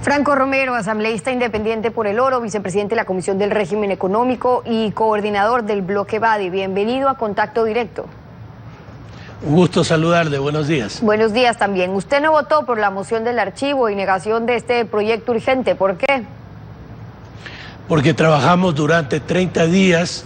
Franco Romero, asambleísta independiente por el Oro, vicepresidente de la Comisión del Régimen Económico y coordinador del bloque BADI. Bienvenido a Contacto Directo. Un gusto saludarle, buenos días. Buenos días también. Usted no votó por la moción del archivo y negación de este proyecto urgente. ¿Por qué? Porque trabajamos durante 30 días,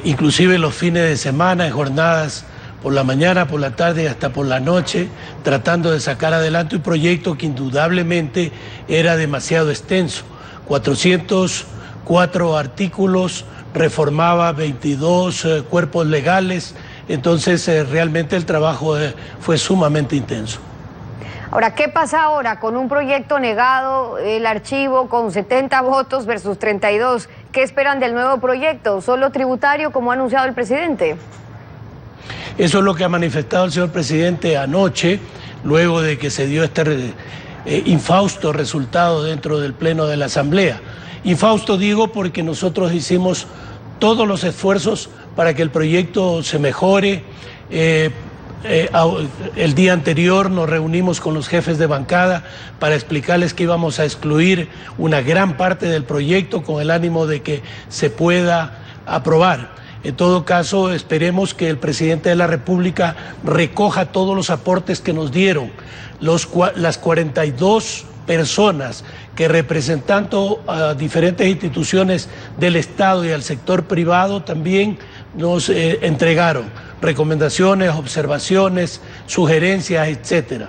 inclusive los fines de semana, en jornadas por la mañana, por la tarde y hasta por la noche, tratando de sacar adelante un proyecto que indudablemente era demasiado extenso. 404 artículos, reformaba 22 cuerpos legales, entonces realmente el trabajo fue sumamente intenso. Ahora, ¿qué pasa ahora con un proyecto negado, el archivo con 70 votos versus 32? ¿Qué esperan del nuevo proyecto? ¿Solo tributario, como ha anunciado el presidente? Eso es lo que ha manifestado el señor presidente anoche, luego de que se dio este infausto resultado dentro del Pleno de la Asamblea. Infausto digo porque nosotros hicimos todos los esfuerzos para que el proyecto se mejore. El día anterior nos reunimos con los jefes de bancada para explicarles que íbamos a excluir una gran parte del proyecto con el ánimo de que se pueda aprobar. En todo caso, esperemos que el presidente de la República recoja todos los aportes que nos dieron las 42 personas que representando a diferentes instituciones del Estado y al sector privado también nos entregaron recomendaciones, observaciones, sugerencias, etcétera.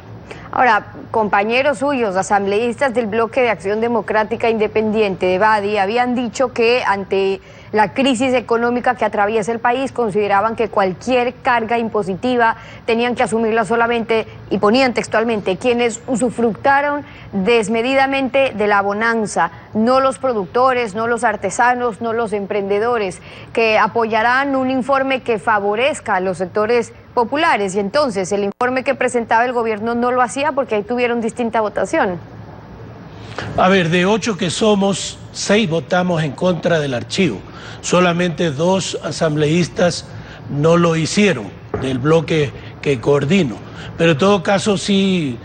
Ahora, compañeros suyos, asambleístas del Bloque de Acción Democrática Independiente de BADI, habían dicho que ante la crisis económica que atraviesa el país, consideraban que cualquier carga impositiva tenían que asumirla solamente, y ponían textualmente, quienes usufructaron desmedidamente de la bonanza, no los productores, no los artesanos, no los emprendedores, que apoyarán un informe que favorezca a los sectores populares. Y entonces el informe que presentaba el gobierno no lo hacía porque ahí tuvieron distinta votación. A ver, de 8 que somos, 6 votamos en contra del archivo. Solamente 2 asambleístas no lo hicieron, del bloque que coordino. Pero en todo caso sí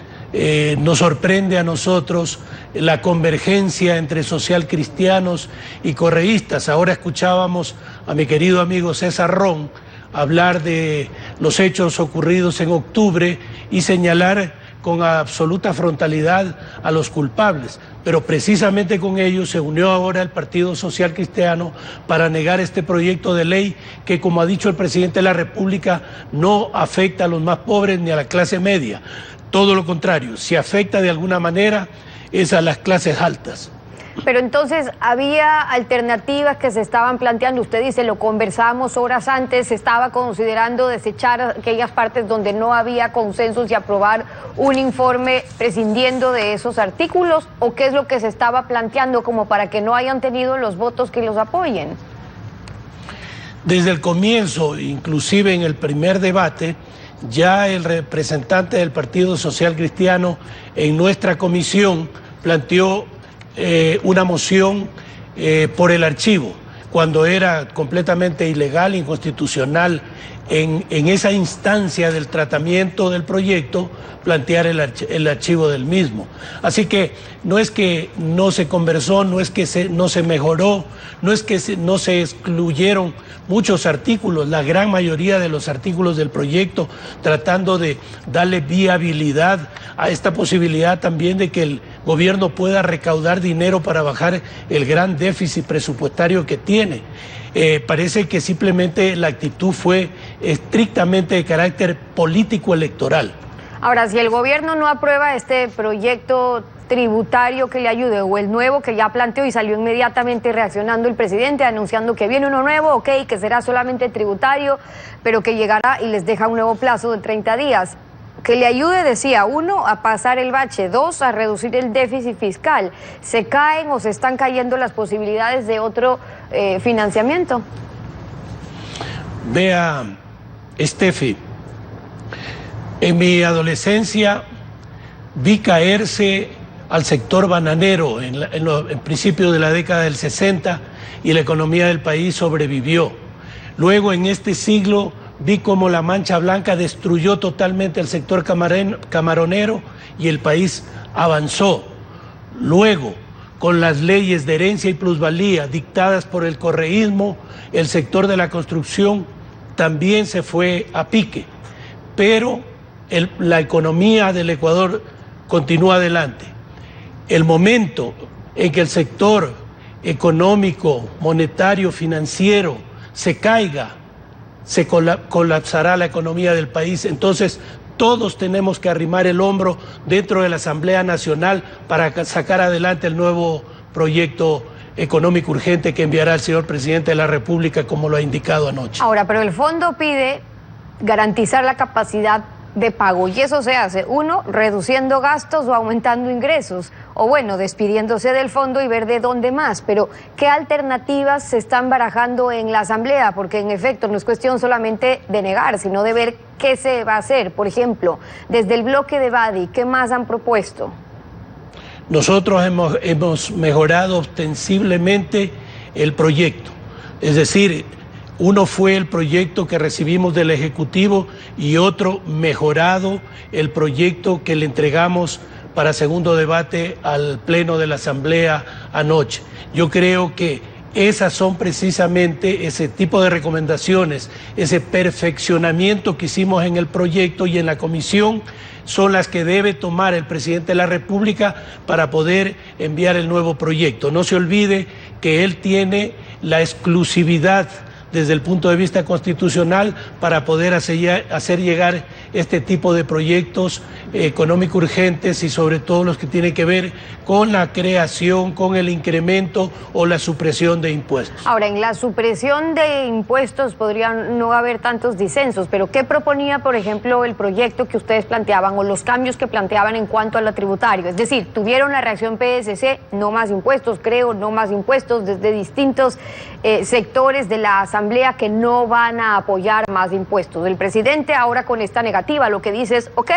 nos sorprende a nosotros la convergencia entre socialcristianos y correístas. Ahora escuchábamos a mi querido amigo César Ron hablar de los hechos ocurridos en octubre y señalar con absoluta frontalidad a los culpables, pero precisamente con ellos se unió ahora el Partido Social Cristiano para negar este proyecto de ley que, como ha dicho el presidente de la República, no afecta a los más pobres ni a la clase media. Todo lo contrario, si afecta de alguna manera es a las clases altas. Pero entonces había alternativas que se estaban planteando. Usted dice, lo conversábamos horas antes, se estaba considerando desechar aquellas partes donde no había consensos y aprobar un informe prescindiendo de esos artículos, ¿o qué es lo que se estaba planteando como para que no hayan tenido los votos que los apoyen? Desde el comienzo, inclusive en el primer debate, ya el representante del Partido Social Cristiano en nuestra comisión planteó una moción por el archivo, cuando era completamente ilegal, inconstitucional en esa instancia del tratamiento del proyecto, plantear el archivo del mismo. Así que no es que no se conversó, no es que no se mejoró, no es que no se excluyeron muchos artículos, la gran mayoría de los artículos del proyecto, tratando de darle viabilidad a esta posibilidad también de que el gobierno pueda recaudar dinero para bajar el gran déficit presupuestario que tiene. Parece que simplemente la actitud fue estrictamente de carácter político-electoral. Ahora, si el gobierno no aprueba este proyecto tributario que le ayude, o el nuevo que ya planteó y salió inmediatamente reaccionando el presidente, anunciando que viene uno nuevo, ok, que será solamente tributario, pero que llegará y les deja un nuevo plazo de 30 días. Que le ayude, decía, 1, a pasar el bache, 2, a reducir el déficit fiscal. ¿Se caen o se están cayendo las posibilidades de otro financiamiento? Vea, Estefi, en mi adolescencia vi caerse al sector bananero en principio de la década del 60 y la economía del país sobrevivió. Luego, en este siglo, vi cómo la Mancha Blanca destruyó totalmente el sector camaronero y el país avanzó. Luego, con las leyes de herencia y plusvalía dictadas por el correísmo, el sector de la construcción también se fue a pique, pero la economía del Ecuador continúa adelante. El momento en que el sector económico, monetario, financiero se caiga, se colapsará la economía del país. Entonces, todos tenemos que arrimar el hombro dentro de la Asamblea Nacional para sacar adelante el nuevo proyecto económico urgente que enviará el señor presidente de la República, como lo ha indicado anoche. Ahora, pero el fondo pide garantizar la capacidad de pago, y eso se hace, uno, reduciendo gastos o aumentando ingresos, o bueno, despidiéndose del fondo y ver de dónde más. Pero ¿qué alternativas se están barajando en la Asamblea? Porque en efecto no es cuestión solamente de negar, sino de ver qué se va a hacer. Por ejemplo, desde el bloque de Badi, ¿qué más han propuesto? Nosotros hemos mejorado ostensiblemente el proyecto, es decir, uno fue el proyecto que recibimos del Ejecutivo y otro mejorado, el proyecto que le entregamos para segundo debate al Pleno de la Asamblea anoche. Yo creo que esas son precisamente ese tipo de recomendaciones, ese perfeccionamiento que hicimos en el proyecto y en la comisión, son las que debe tomar el presidente de la República para poder enviar el nuevo proyecto. No se olvide que él tiene la exclusividad desde el punto de vista constitucional para poder hacer llegar este tipo de proyectos económicos urgentes y sobre todo los que tienen que ver con la creación, con el incremento o la supresión de impuestos. Ahora, en la supresión de impuestos podrían no haber tantos disensos, pero ¿qué proponía, por ejemplo, el proyecto que ustedes planteaban o los cambios que planteaban en cuanto a lo tributario? Es decir, tuvieron la reacción PSC, no más impuestos, creo, no más impuestos, desde distintos sectores de la Asamblea que no van a apoyar más impuestos. El presidente ahora con esta negativa lo que dice es, ok,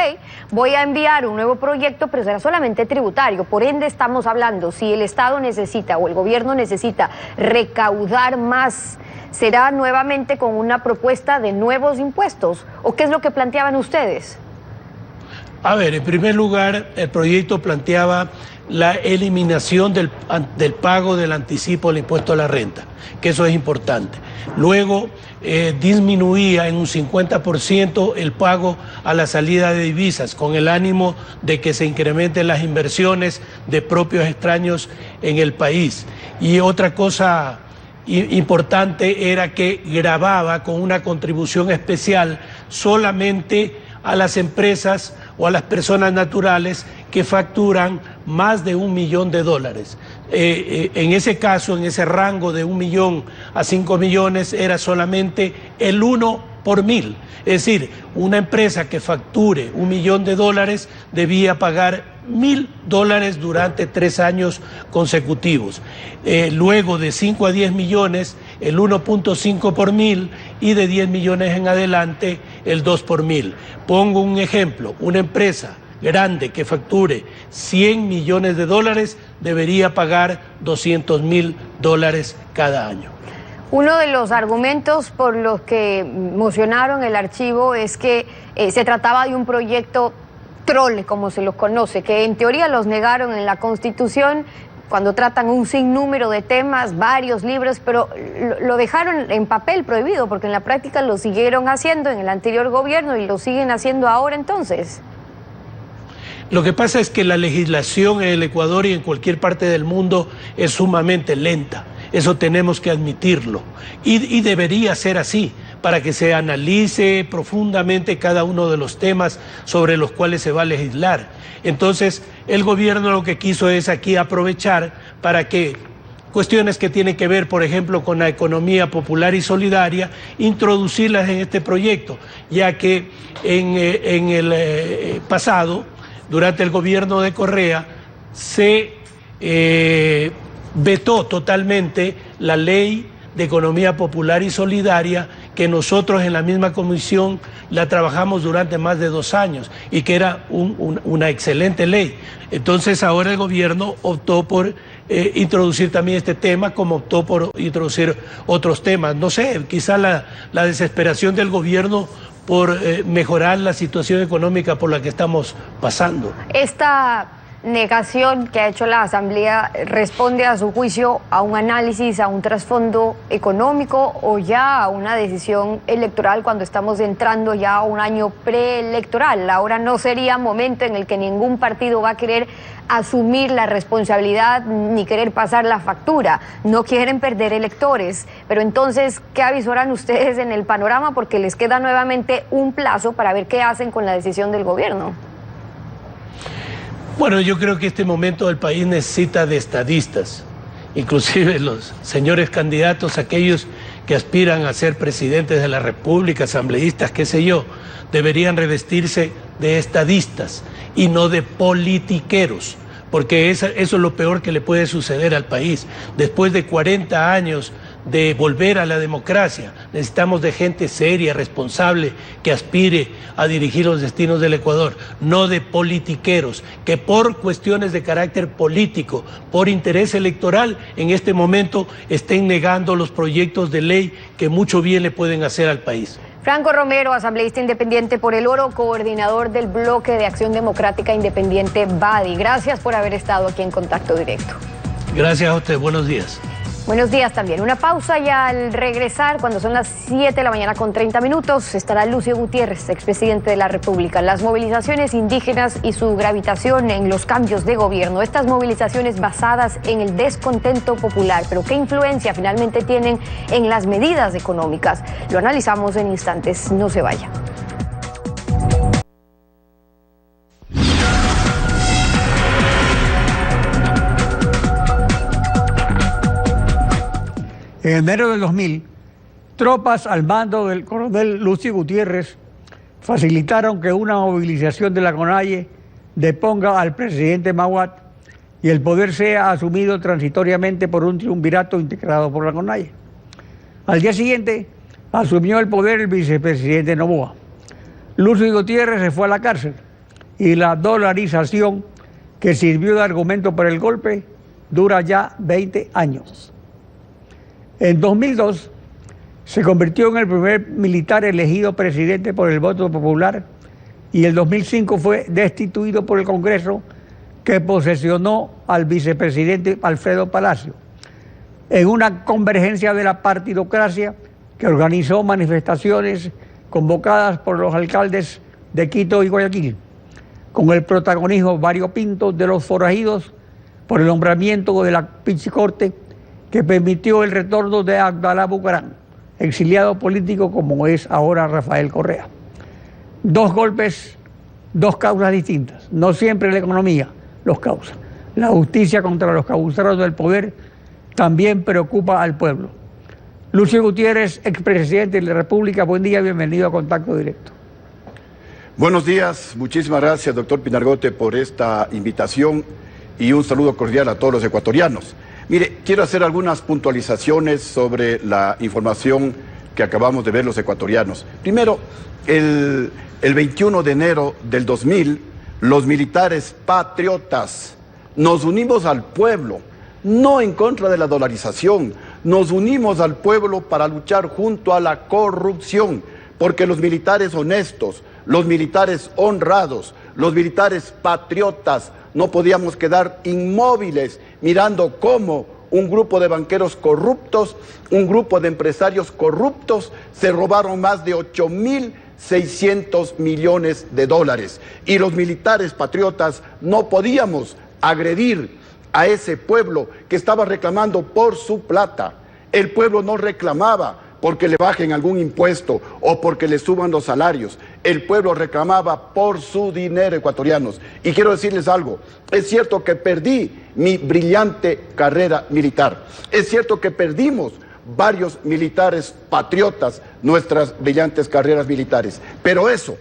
voy a enviar un nuevo proyecto, pero será solamente tributario. Por ende estamos hablando, si el Estado necesita o el gobierno necesita recaudar más, ¿será nuevamente con una propuesta de nuevos impuestos? ¿O qué es lo que planteaban ustedes? A ver, en primer lugar, el proyecto planteaba la eliminación del pago del anticipo del impuesto a la renta, que eso es importante. Luego, disminuía en un 50% el pago a la salida de divisas, con el ánimo de que se incrementen las inversiones de propios extraños en el país. Y otra cosa importante era que gravaba con una contribución especial solamente a las empresas o a las personas naturales que facturan más de $1 millón. En ese caso, en ese rango de 1 millón a 5 millones, era solamente el 1 por 1000. Es decir, una empresa que facture $1 millón debía pagar $1000 durante 3 años consecutivos. Luego de 5 a 10 millones, el 1.5 por 1000 y de 10 millones en adelante, el 2 por 1000. Pongo un ejemplo, una empresa grande que facture $100 millones debería pagar $200.000 cada año. Uno de los argumentos por los que mocionaron el archivo es que se trataba de un proyecto trole, como se los conoce, que en teoría los negaron en la Constitución cuando tratan un sinnúmero de temas, varios libros, pero lo dejaron en papel prohibido, porque en la práctica lo siguieron haciendo en el anterior gobierno y lo siguen haciendo ahora entonces. Lo que pasa es que la legislación en el Ecuador y en cualquier parte del mundo es sumamente lenta. Eso tenemos que admitirlo. Y debería ser así, para que se analice profundamente cada uno de los temas sobre los cuales se va a legislar. Entonces, el gobierno lo que quiso es aquí aprovechar para que cuestiones que tienen que ver, por ejemplo, con la economía popular y solidaria, introducirlas en este proyecto, ya que en el pasado, durante el gobierno de Correa, se vetó totalmente la ley de economía popular y solidaria, que nosotros en la misma comisión la trabajamos durante más de 2 años y que era una excelente ley. Entonces ahora el gobierno optó por introducir también este tema, como optó por introducir otros temas. No sé, quizá la desesperación del gobierno por mejorar la situación económica por la que estamos pasando. Esta negación que ha hecho la Asamblea responde a su juicio a un análisis, a un trasfondo económico o ya a una decisión electoral cuando estamos entrando ya a un año preelectoral? Ahora no sería momento en el que ningún partido va a querer asumir la responsabilidad ni querer pasar la factura. No quieren perder electores, pero entonces, ¿qué avisoran ustedes en el panorama? Porque les queda nuevamente un plazo para ver qué hacen con la decisión del gobierno. Bueno, yo creo que este momento el país necesita de estadistas, inclusive los señores candidatos, aquellos que aspiran a ser presidentes de la República, asambleístas, qué sé yo, deberían revestirse de estadistas y no de politiqueros, porque eso es lo peor que le puede suceder al país. Después de 40 años de volver a la democracia, necesitamos de gente seria, responsable, que aspire a dirigir los destinos del Ecuador, no de politiqueros, que por cuestiones de carácter político, por interés electoral, en este momento estén negando los proyectos de ley que mucho bien le pueden hacer al país. Franco Romero, asambleísta independiente por el Oro, coordinador del Bloque de Acción Democrática Independiente BADI. Gracias por haber estado aquí en Contacto Directo. Gracias a usted, buenos días. Buenos días también. Una pausa y al regresar, cuando son las 7 de la mañana con 30 minutos, estará Lucio Gutiérrez, expresidente de la República. Las movilizaciones indígenas y su gravitación en los cambios de gobierno. Estas movilizaciones basadas en el descontento popular, pero ¿qué influencia finalmente tienen en las medidas económicas? Lo analizamos en instantes. No se vaya. En enero del 2000, tropas al mando del coronel Lucio Gutiérrez facilitaron que una movilización de la CONAIE deponga al presidente Mahuad y el poder sea asumido transitoriamente por un triunvirato integrado por la CONAIE. Al día siguiente, asumió el poder el vicepresidente Noboa. Lucio Gutiérrez se fue a la cárcel y la dolarización que sirvió de argumento para el golpe dura ya 20 años. En 2002 se convirtió en el primer militar elegido presidente por el voto popular y en 2005 fue destituido por el Congreso, que posesionó al vicepresidente Alfredo Palacio en una convergencia de la partidocracia que organizó manifestaciones convocadas por los alcaldes de Quito y Guayaquil, con el protagonismo variopinto de los forajidos por el nombramiento de la Pichicorte, que permitió el retorno de Abdalá Bucaram, exiliado político como es ahora Rafael Correa. Dos golpes, dos causas distintas. No siempre la economía los causa. La justicia contra los causados del poder también preocupa al pueblo. Lucio Gutiérrez, expresidente de la República, buen día, bienvenido a Contacto Directo. Buenos días, muchísimas gracias, doctor Pinargote, por esta invitación y un saludo cordial a todos los ecuatorianos. Mire, quiero hacer algunas puntualizaciones sobre la información que acabamos de ver los ecuatorianos. Primero, el 21 de enero del 2000, los militares patriotas nos unimos al pueblo, no en contra de la dolarización, nos unimos al pueblo para luchar junto a la corrupción, porque los militares honestos, los militares honrados, los militares patriotas, no podíamos quedar inmóviles mirando cómo un grupo de banqueros corruptos, un grupo de empresarios corruptos se robaron más de 8.600 millones de dólares. Y los militares patriotas no podíamos agredir a ese pueblo que estaba reclamando por su plata. El pueblo no reclamaba porque le bajen algún impuesto o porque le suban los salarios. El pueblo reclamaba por su dinero, ecuatorianos. Y quiero decirles algo, es cierto que perdí mi brillante carrera militar. Es cierto que perdimos varios militares patriotas nuestras brillantes carreras militares. Pero eso,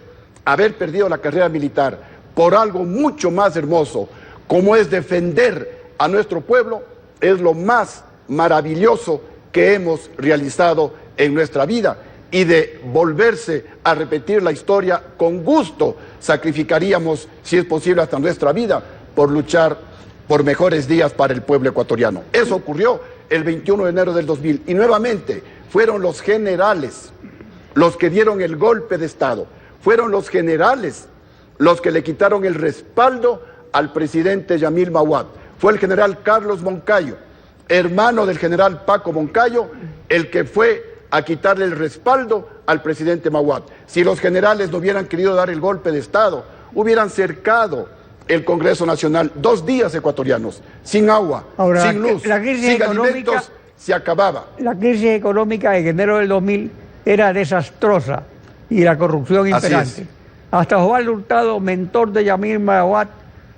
haber perdido la carrera militar por algo mucho más hermoso, como es defender a nuestro pueblo, es lo más maravilloso que hemos realizado en nuestra vida, y de volverse a repetir la historia, con gusto sacrificaríamos, si es posible, hasta nuestra vida por luchar por mejores días para el pueblo ecuatoriano. Eso ocurrió el 21 de enero del 2000 y nuevamente fueron los generales los que dieron el golpe de Estado, fueron los generales los que le quitaron el respaldo al presidente Yamil Mahuad. Fue el general Carlos Moncayo, hermano del general Paco Moncayo, el que fue a quitarle el respaldo al presidente Mahuad. Si los generales no hubieran querido dar el golpe de Estado, hubieran cercado el Congreso Nacional. 2 días ecuatorianos, sin agua, ahora, sin luz, sin alimentos, se acababa. La crisis económica en enero del 2000 era desastrosa y la corrupción imperante. Hasta Osvaldo Hurtado, mentor de Yamil Mahuad,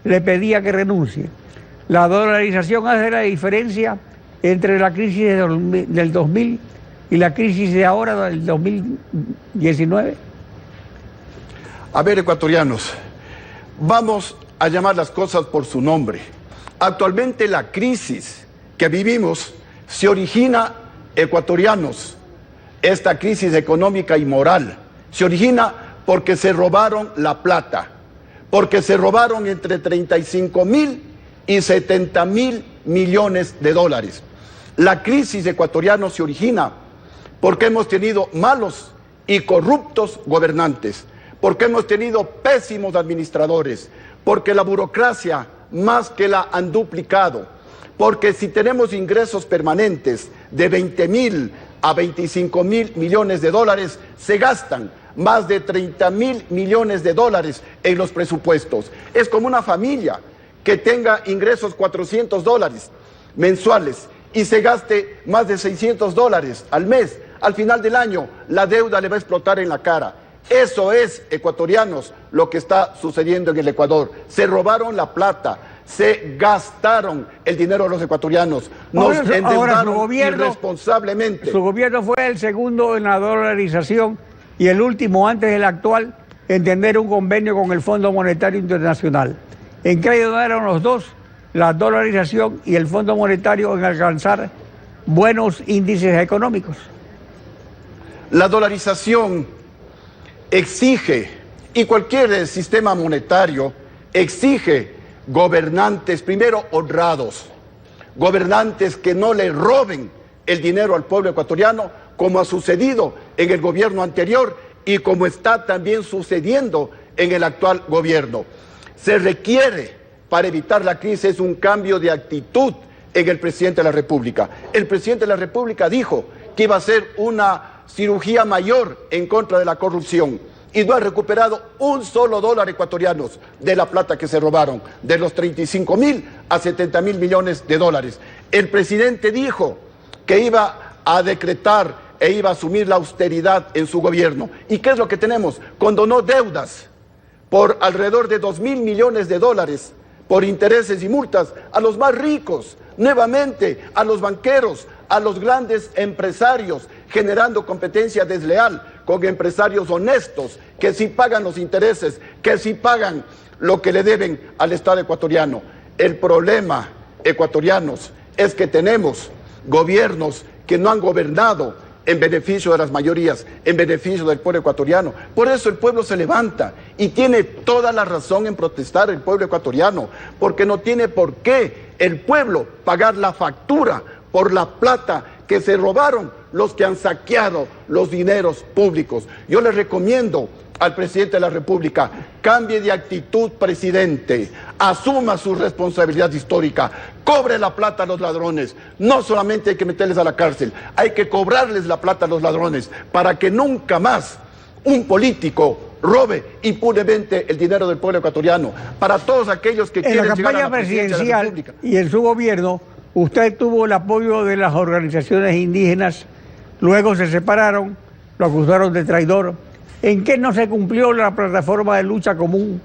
le pedía que renuncie. La dolarización hace la diferencia entre la crisis del 2000 y la crisis de ahora, del 2019. A ver, ecuatorianos, vamos a llamar las cosas por su nombre. Actualmente la crisis que vivimos se origina, ecuatorianos, esta crisis económica y moral, se origina porque se robaron la plata, porque se robaron entre 35.000 y 70.000 millones de dólares. La crisis ecuatoriana se origina porque hemos tenido malos y corruptos gobernantes, porque hemos tenido pésimos administradores, porque la burocracia más que la han duplicado, porque si tenemos ingresos permanentes de 20.000 a 25.000 millones de dólares, se gastan más de 30.000 millones de dólares en los presupuestos. Es como una familia que tenga ingresos $400 mensuales y se gaste más de $600 al mes. Al final del año, la deuda le va a explotar en la cara. Eso es, ecuatorianos, lo que está sucediendo en el Ecuador. Se robaron la plata, se gastaron el dinero de los ecuatorianos, nos endeudaron irresponsablemente. Su gobierno fue el segundo en la dolarización y el último, antes del actual, en tener un convenio con el Fondo Monetario Internacional. ¿En qué ayudaron los dos? La dolarización y el Fondo Monetario en alcanzar buenos índices económicos. La dolarización exige, y cualquier sistema monetario exige, gobernantes primero honrados, gobernantes que no le roben el dinero al pueblo ecuatoriano, como ha sucedido en el gobierno anterior y como está también sucediendo en el actual gobierno. Se requiere, para evitar la crisis, un cambio de actitud en el presidente de la República. El presidente de la República dijo que iba a hacer una cirugía mayor en contra de la corrupción y no ha recuperado un solo dólar, ecuatorianos, de la plata que se robaron, de los 35.000 a 70.000 millones de dólares. El presidente dijo que iba a decretar e iba a asumir la austeridad en su gobierno. ¿Y qué es lo que tenemos? Condonó deudas por alrededor de 2.000 millones de dólares por intereses y multas a los más ricos, nuevamente a los banqueros, a los grandes empresarios, generando competencia desleal con empresarios honestos que sí pagan los intereses, que sí pagan lo que le deben al Estado ecuatoriano. El problema, ecuatorianos, es que tenemos gobiernos que no han gobernado en beneficio de las mayorías, en beneficio del pueblo ecuatoriano. Por eso el pueblo se levanta y tiene toda la razón en protestar el pueblo ecuatoriano, porque no tiene por qué el pueblo pagar la factura por la plata que se robaron los que han saqueado los dineros públicos. Yo le recomiendo al presidente de la República, cambie de actitud, presidente, asuma su responsabilidad histórica, cobre la plata a los ladrones. No solamente hay que meterles a la cárcel, hay que cobrarles la plata a los ladrones para que nunca más un político robe impunemente el dinero del pueblo ecuatoriano. Para todos aquellos que quieren llegar a la presidencia de la República. Y en su gobierno, usted tuvo el apoyo de las organizaciones indígenas, luego se separaron, lo acusaron de traidor. ¿En qué no se cumplió la plataforma de lucha común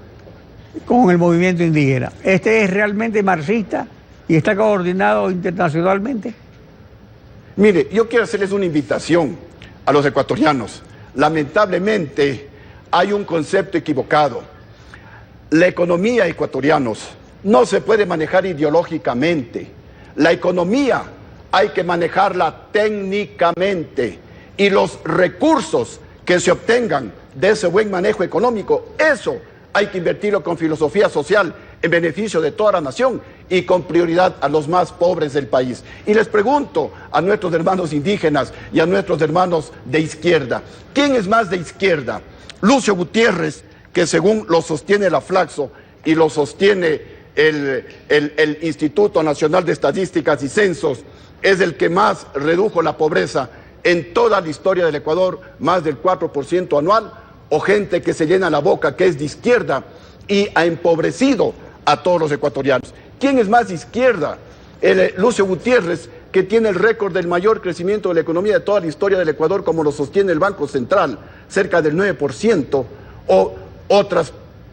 con el movimiento indígena? ¿Este es realmente marxista y está coordinado internacionalmente? Mire, yo quiero hacerles una invitación a los ecuatorianos. Lamentablemente hay un concepto equivocado. La economía, ecuatorianos, no se puede manejar ideológicamente. La economía hay que manejarla técnicamente y los recursos que se obtengan de ese buen manejo económico, eso hay que invertirlo con filosofía social en beneficio de toda la nación y con prioridad a los más pobres del país. Y les pregunto a nuestros hermanos indígenas y a nuestros hermanos de izquierda, ¿quién es más de izquierda? Lucio Gutiérrez, que según lo sostiene la Flaxo y lo sostiene el Instituto Nacional de Estadísticas y Censos es el que más redujo la pobreza en toda la historia del Ecuador, más del 4% anual, o gente que se llena la boca que es de izquierda y ha empobrecido a todos los ecuatorianos. ¿Quién es más de izquierda? Lucio Gutiérrez, que tiene el récord del mayor crecimiento de la economía de toda la historia del Ecuador, como lo sostiene el Banco Central, cerca del 9%, o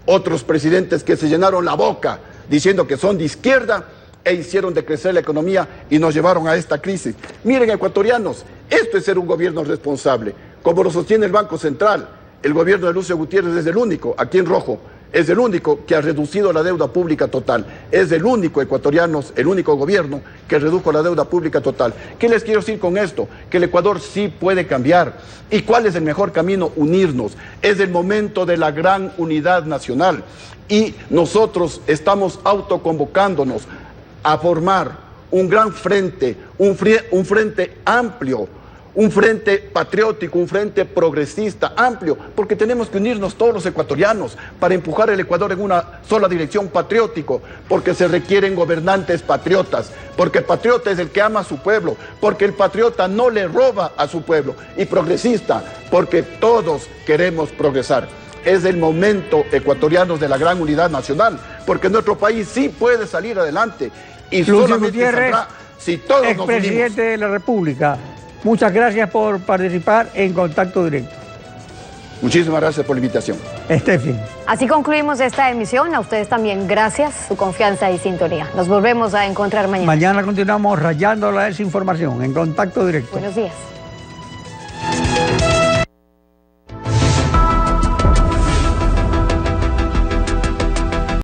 otros presidentes que se llenaron la boca diciendo que son de izquierda e hicieron decrecer la economía y nos llevaron a esta crisis. Miren, ecuatorianos, esto es ser un gobierno responsable, como lo sostiene el Banco Central. El gobierno de Lucio Gutiérrez es el único, aquí en rojo, es el único que ha reducido la deuda pública total. Es el único, ecuatorianos, el único gobierno que redujo la deuda pública total. ¿Qué les quiero decir con esto? Que el Ecuador sí puede cambiar. ¿Y cuál es el mejor camino? Unirnos. Es el momento de la gran unidad nacional. Y nosotros estamos autoconvocándonos a formar un gran frente, un frente amplio, un frente patriótico, un frente progresista, amplio, porque tenemos que unirnos todos los ecuatorianos para empujar el Ecuador en una sola dirección, patriótico, porque se requieren gobernantes patriotas, porque el patriota es el que ama a su pueblo, porque el patriota no le roba a su pueblo, y progresista, porque todos queremos progresar. Es el momento, ecuatorianos, de la gran unidad nacional, porque nuestro país sí puede salir adelante, y Lucio solamente Gutiérrez, saldrá si todos nos unimos. expresidente de la República, muchas gracias por participar en Contacto Directo. Muchísimas gracias por la invitación. Estefi. Así concluimos esta emisión. A ustedes también gracias, su confianza y sintonía. Nos volvemos a encontrar mañana. Mañana continuamos rayando la desinformación en Contacto Directo. Buenos días.